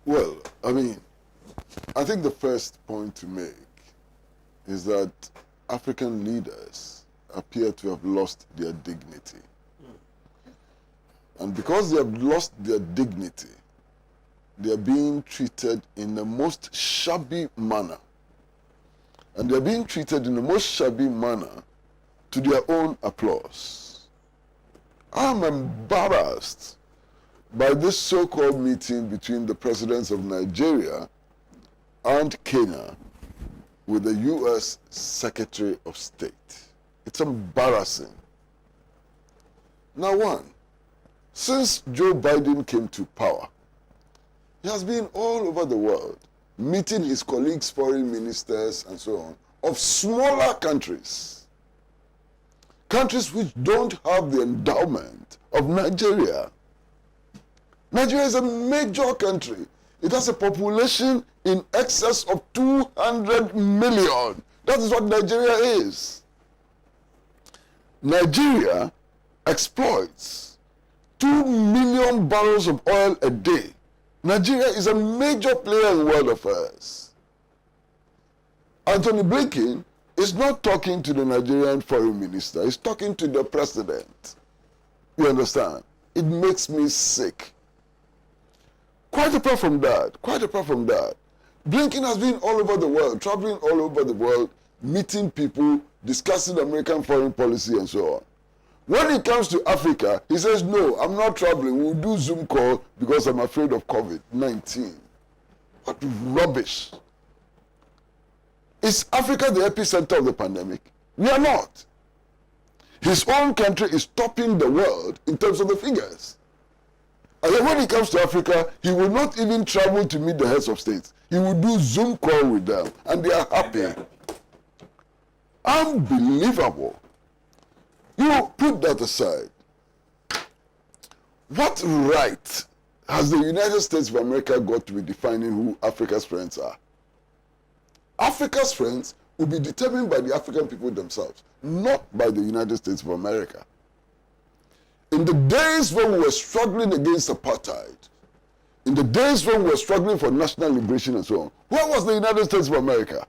Well, I mean, I think the first point to make is that African leaders appear to have lost their dignity. And because they have lost their dignity, they are being treated in the most shabby manner. And they are being treated in the most shabby manner to their own applause. I am embarrassed by this so-called meeting between the presidents of Nigeria and Kenya with the U.S. Secretary of State. It's embarrassing. Now, one, since Joe Biden came to power, he has been all over the world, meeting his colleagues, foreign ministers, and so on, of smaller countries. Countries which don't have the endowment of Nigeria. Nigeria is a major country. It has a population in excess of 200 million. That is what Nigeria is. Nigeria exploits 2 million barrels of oil a day. Nigeria is a major player in world affairs. Anthony Blinken is not talking to the Nigerian foreign minister, he's talking to the president. You understand? It makes me sick. Quite apart from that, Blinken has been all over the world, traveling all over the world, meeting people, discussing American foreign policy and so on. When it comes to Africa, he says, no, I'm not traveling. We'll do Zoom call because I'm afraid of COVID-19. What rubbish. Is Africa the epicenter of the pandemic? We are not. His own country is topping the world in terms of the figures. And then when it comes to Africa, he will not even travel to meet the heads of states. He will do Zoom call with them, and they are happy. Unbelievable. You put that aside. What right has the United States of America got to be defining who Africa's friends are? Africa's friends will be determined by the African people themselves, not by the United States of America. In the days when we were struggling against apartheid, in the days when we were struggling for national liberation and so on, where was the United States of America?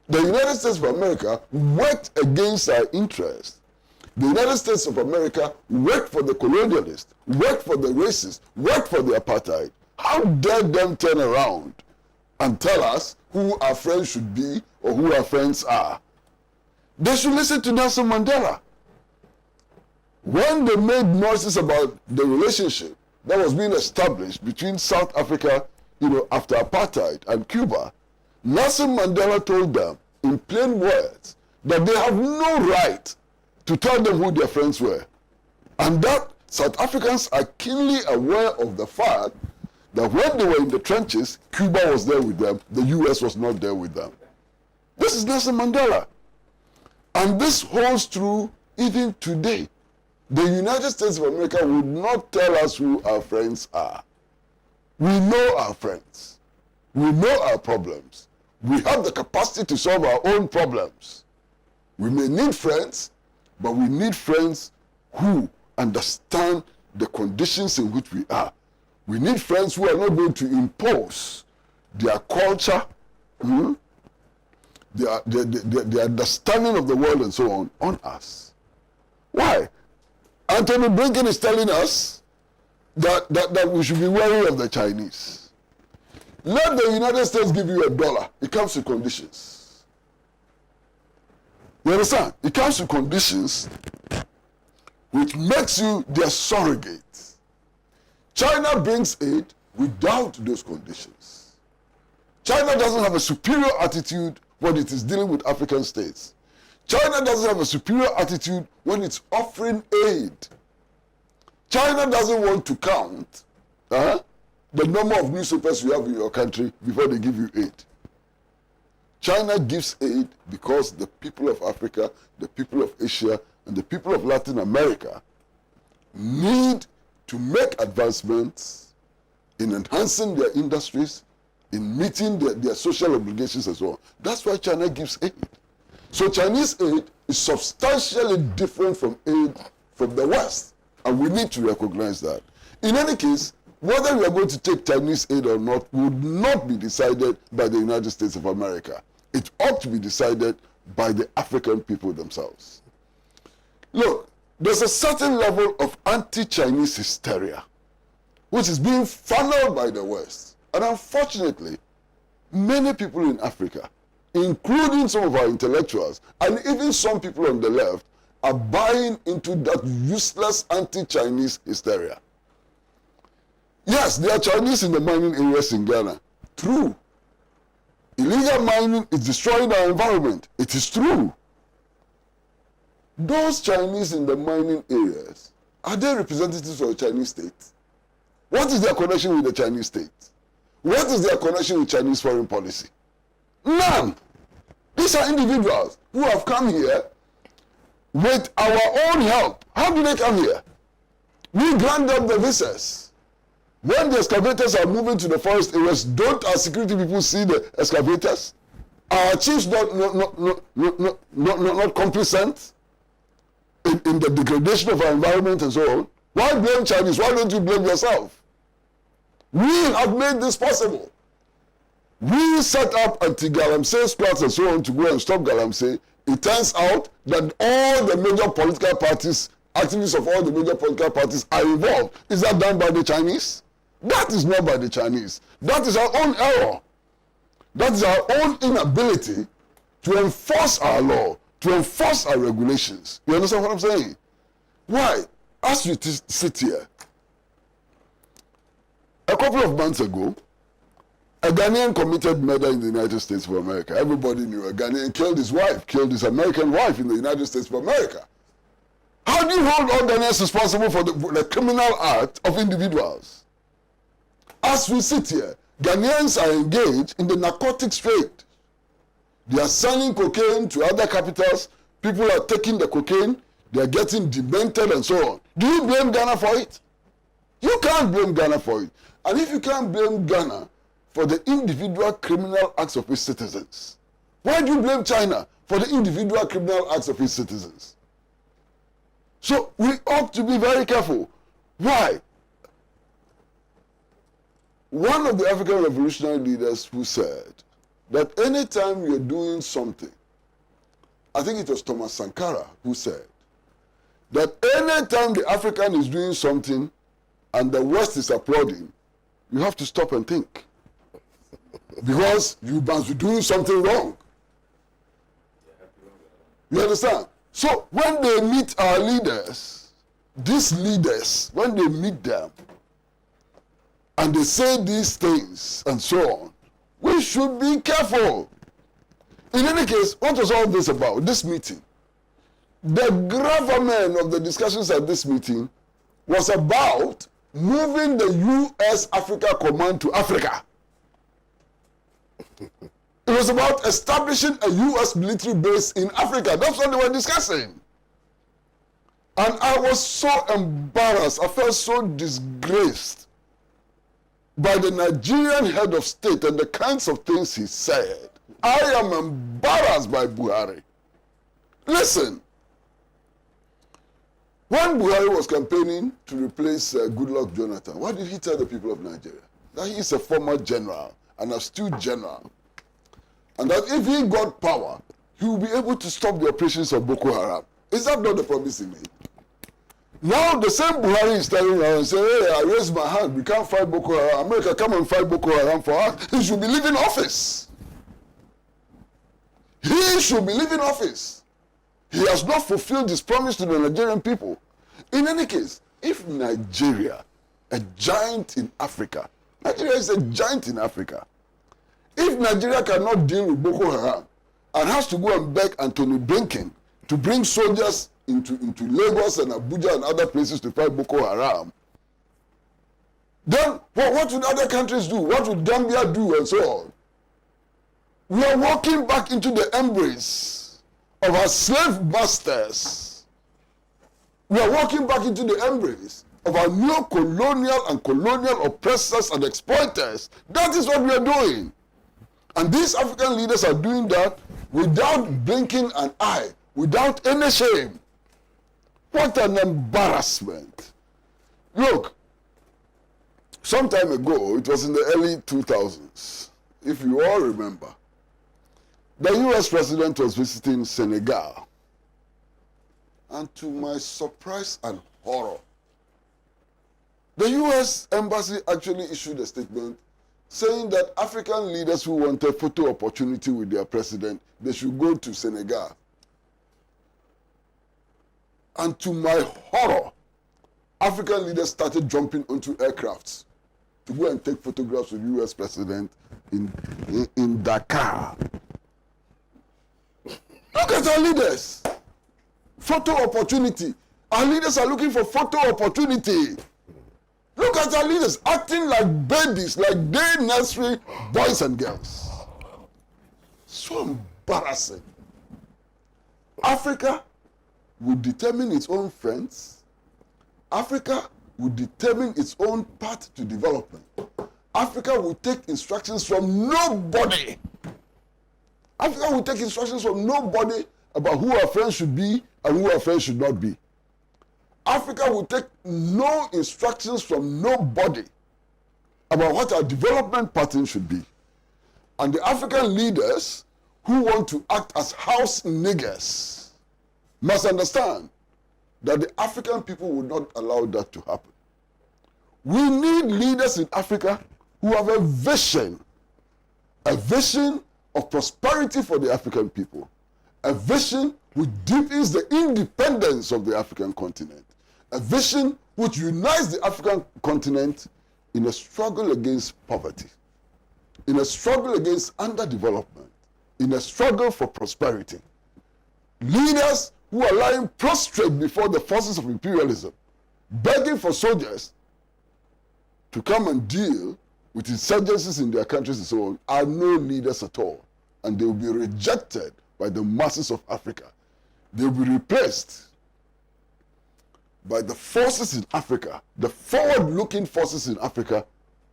The United States of America worked against our interests. The United States of America worked for the colonialists, worked for the racists, worked for the apartheid. How dare them turn around and tell us who our friends should be or who our friends are? They should listen to Nelson Mandela. When they made noises about the relationship that was being established between South Africa, after apartheid, and Cuba, Nelson Mandela told them in plain words that they have no right to tell them who their friends were. And that South Africans are keenly aware of the fact that when they were in the trenches, Cuba was there with them, the US was not there with them. This is Nelson Mandela. And this holds true even today. The United States of America would not tell us who our friends are. We know our friends. We know our problems. We have the capacity to solve our own problems. We may need friends, but we need friends who understand the conditions in which we are. We need friends who are not going to impose their culture, their understanding of the world and so on us. Why? Anthony Blinken is telling us that we should be wary of the Chinese. Let the United States give you $1. It comes with conditions. You understand? It comes with conditions which makes you their surrogate. China brings aid without those conditions. China doesn't have a superior attitude when it is dealing with African states. China doesn't have a superior attitude when it's offering aid. China doesn't want to count the number of newspapers you have in your country before they give you aid. China gives aid because the people of Africa, the people of Asia, and the people of Latin America need to make advancements in enhancing their industries, in meeting their social obligations and so on. That's why China gives aid. So Chinese aid is substantially different from aid from the West. And we need to recognize that. In any case, whether we are going to take Chinese aid or not would not be decided by the United States of America. It ought to be decided by the African people themselves. Look, there's a certain level of anti-Chinese hysteria which is being funneled by the West. And unfortunately, many people in Africa, including some of our intellectuals, and even some people on the left, are buying into that useless anti-Chinese hysteria. Yes, there are Chinese in the mining areas in Ghana. True. Illegal mining is destroying our environment. It is true. Those Chinese in the mining areas, are they representatives of the Chinese state? What is their connection with the Chinese state? What is their connection with Chinese foreign policy? None. These are individuals who have come here with our own help. How do they come here? We grant them the visas. When the excavators are moving to the forest areas, don't our security people see the excavators? Our chiefs not complicit in the degradation of our environment and so on. Why blame Chinese? Why don't you blame yourself? We have made this possible. We set up anti-Galamsey squads and so on to go and stop Galamsey. It turns out that all the major political parties, activists of all the major political parties are involved. Is that done by the Chinese? That is not by the Chinese. That is our own error. That is our own inability to enforce our law, to enforce our regulations. You understand what I'm saying? Why? As we sit here, a couple of months ago, a Ghanaian committed murder in the United States of America. Everybody knew a Ghanaian killed his wife, killed his American wife in the United States of America. How do you hold all Ghanaians responsible for the criminal act of individuals? As we sit here, Ghanaians are engaged in the narcotics trade. They are selling cocaine to other capitals. People are taking the cocaine. They are getting demented and so on. Do you blame Ghana for it? You can't blame Ghana for it. And if you can't blame Ghana for the individual criminal acts of its citizens, why do you blame China for the individual criminal acts of its citizens? So we ought to be very careful. Why? One of the African revolutionary leaders who said that anytime you're doing something, I think it was Thomas Sankara who said that anytime the African is doing something and the West is applauding, you have to stop and think. Because you must be doing something wrong. You understand? So when they meet our leaders, these leaders, when they meet them, and they say these things and so on, we should be careful. In any case, what was all this about, this meeting? The gravamen of the discussions at this meeting was about moving the U.S. Africa Command to Africa. It was about establishing a U.S. military base in Africa. That's what they were discussing. And I was so embarrassed. I felt so disgraced by the Nigerian head of state and the kinds of things he said. I am embarrassed by Buhari. Listen. When Buhari was campaigning to replace Goodluck Jonathan, what did he tell the people of Nigeria? That he is a former general, an astute general, and that if he got power, he will be able to stop the operations of Boko Haram. Is that not the promise he made? Now the same Buhari is telling around and saying, hey, I raise my hand, we can't fight Boko Haram. America, come and fight Boko Haram for us. He should be leaving office. He should be leaving office. He has not fulfilled his promise to the Nigerian people. In any case, if Nigeria, a giant in Africa, Nigeria is a giant in Africa. If Nigeria cannot deal with Boko Haram and has to go and beg Anthony Blinken to bring soldiers into Lagos and Abuja and other places to fight Boko Haram, then what would other countries do? What would Gambia do and so on? We are walking back into the embrace of our slave masters. We are walking back into the embrace of our neo-colonial and colonial oppressors and exploiters. That is what we are doing. And these African leaders are doing that without blinking an eye, without any shame. What an embarrassment. Look, some time ago, it was in the early 2000s, if you all remember, the US president was visiting Senegal. And to my surprise and horror, the US embassy actually issued a statement saying that African leaders who wanted photo opportunity with their president, they should go to Senegal. And to my horror, African leaders started jumping onto aircrafts to go and take photographs with the US president in Dakar. Look at our leaders. Photo opportunity. Our leaders are looking for photo opportunity. Look at our leaders acting like babies, like day nursery boys and girls. So embarrassing. Africa will determine its own friends. Africa will determine its own path to development. Africa will take instructions from nobody. Africa will take instructions from nobody about who our friends should be and who our friends should not be. Africa will take no instructions from nobody about what our development pattern should be. And the African leaders who want to act as house niggers must understand that the African people will not allow that to happen. We need leaders in Africa who have a vision of prosperity for the African people, a vision which deepens the independence of the African continent, a vision which unites the African continent in a struggle against poverty, in a struggle against underdevelopment, in a struggle for prosperity. Leaders who are lying prostrate before the forces of imperialism, begging for soldiers to come and deal with insurgencies in their countries and so on, are no leaders at all. And they will be rejected by the masses of Africa. They will be replaced by the forces in Africa, the forward-looking forces in Africa,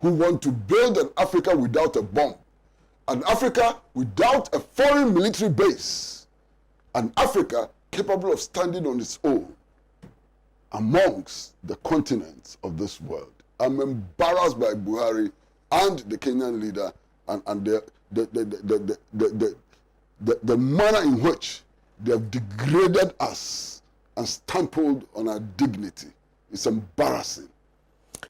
who want to build an Africa without a bomb, an Africa without a foreign military base, an Africa capable of standing on its own amongst the continents of this world. I'm embarrassed by Buhari and the Kenyan leader and the manner in which they have degraded us and stampled on our dignity. It's embarrassing.